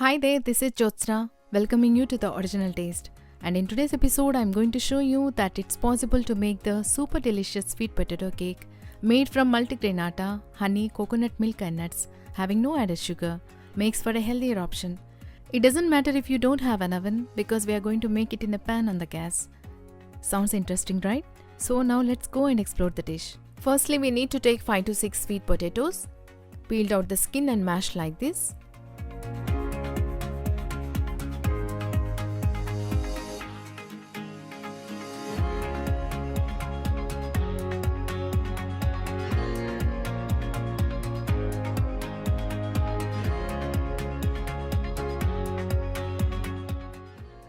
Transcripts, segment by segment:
Hi there, this is Jyotsna, welcoming you to the Original Taste. And in today's episode, I'm going to show you that it's possible to make the super delicious sweet potato cake made from multigrain atta, honey, coconut milk and nuts, having no added sugar, makes for a healthier option. It doesn't matter if you don't have an oven because we are going to make it in a pan on the gas. Sounds interesting, right? So now let's go and explore the dish. Firstly, we need to take 5 to 6 sweet potatoes, peeled out the skin and mashed like this.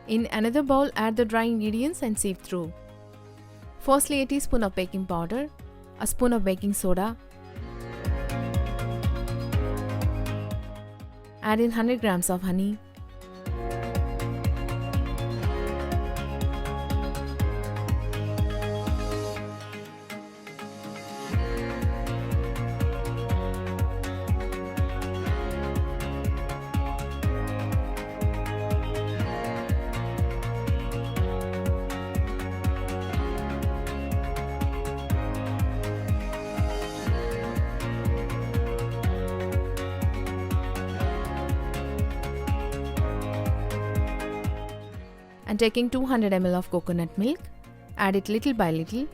In another bowl, add the dry ingredients and sieve through. Firstly, a teaspoon of baking powder, a spoon of baking soda, add in 100 grams of honey, and taking 200 ml of coconut milk, add it little by little.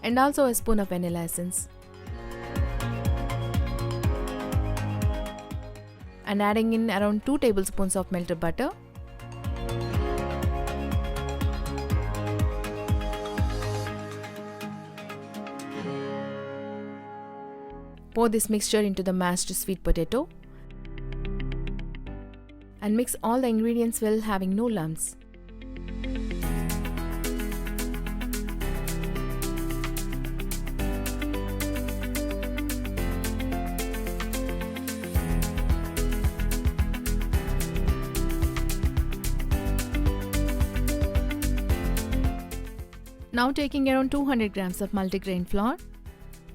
And also a spoon of vanilla essence. And adding in around 2 tablespoons of melted butter. Pour this mixture into the mashed sweet potato and mix all the ingredients well, having no lumps. Now taking around 200 grams of multigrain flour.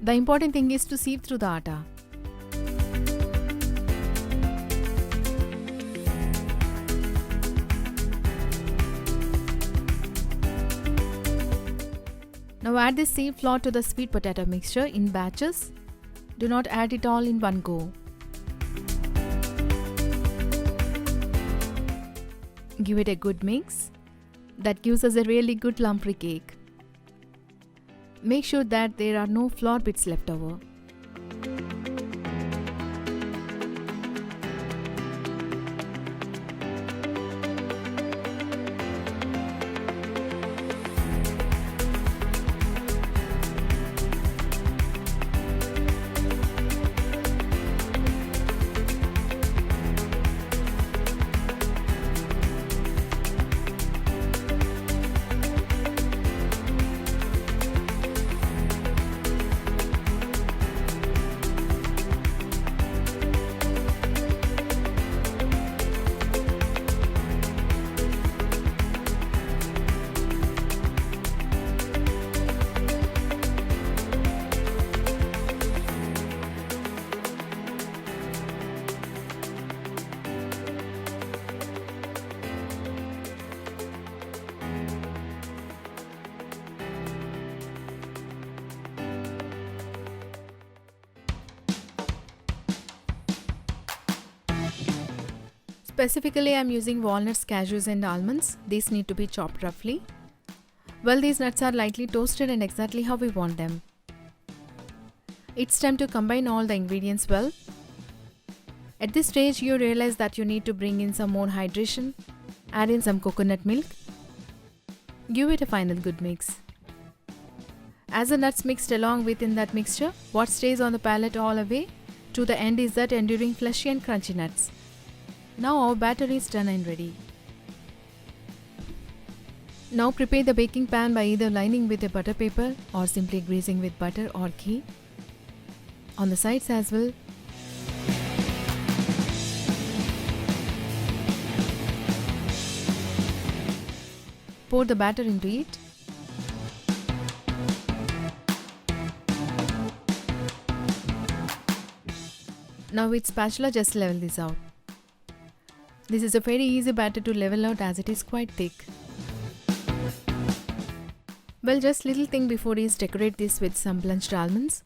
The important thing is to sieve through the atta. Now add this sieved flour to the sweet potato mixture in batches. Do not add it all in one go. Give it a good mix. That gives us a really good lumpy cake. Make sure that there are no flour bits left over. Specifically, I am using walnuts, cashews and almonds. These need to be chopped roughly. Well, these nuts are lightly toasted and exactly how we want them. It's time to combine all the ingredients well. At this stage, you realize that you need to bring in some more hydration. Add in some coconut milk. Give it a final good mix. As the nuts mixed along within that mixture, what stays on the palate all the way to the end is that enduring fleshy and crunchy nuts. Now our batter is done and ready. Now prepare the baking pan by either lining with a butter paper or simply greasing with butter or ghee. on the sides as well. Pour the batter into it. Now with spatula just level this out. This is a very easy batter to level out as it is quite thick. Well, just little thing before is decorate this with some blanched almonds.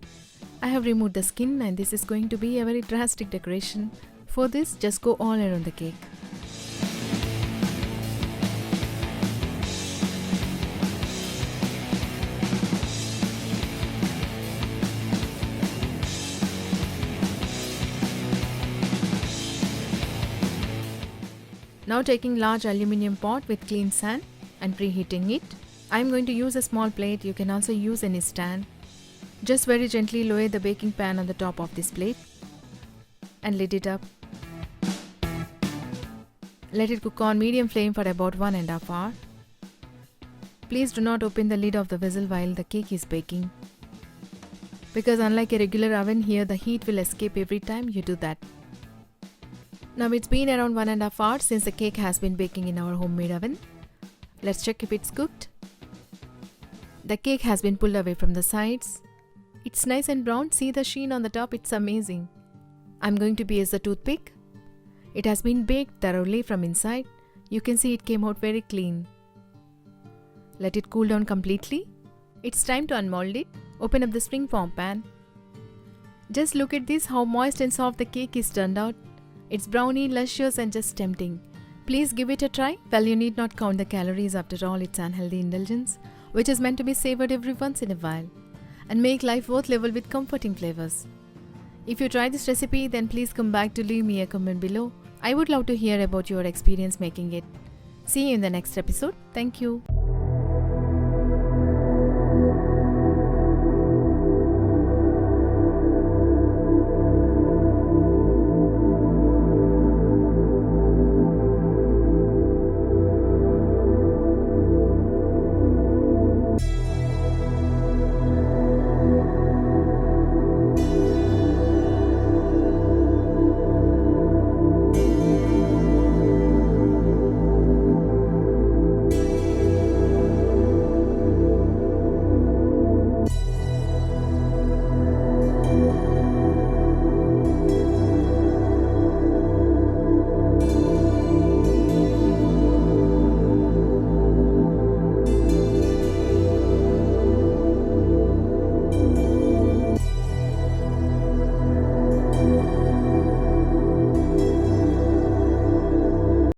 I have removed the skin and this is going to be a very drastic decoration. For this, just go all around the cake. Now taking large aluminium pot with clean sand and preheating it. I am going to use a small plate. You can also use any stand. Just very gently lower the baking pan on the top of this plate and lid it up. Let it cook on medium flame for about 1.5 hours. Please do not open the lid of the vessel while the cake is baking, because unlike a regular oven, here the heat will escape every time you do that. Now it's been around 1.5 hours since the cake has been baking in our homemade oven. Let's check if it's cooked. The cake has been pulled away from the sides. It's nice and brown. See the sheen on the top, it's amazing. I'm going to use the toothpick. It has been baked thoroughly from inside. You can see it came out very clean. Let it cool down completely. It's time to unmold it. Open up the spring form pan. Just look at this, how moist and soft the cake is turned out. It's browny, luscious and just tempting. Please give it a try. Well, you need not count the calories, after all it's unhealthy indulgence, which is meant to be savored every once in a while and make life worth living with comforting flavors. If you try this recipe, then please come back to leave me a comment below. I would love to hear about your experience making it. See you in the next episode. Thank you.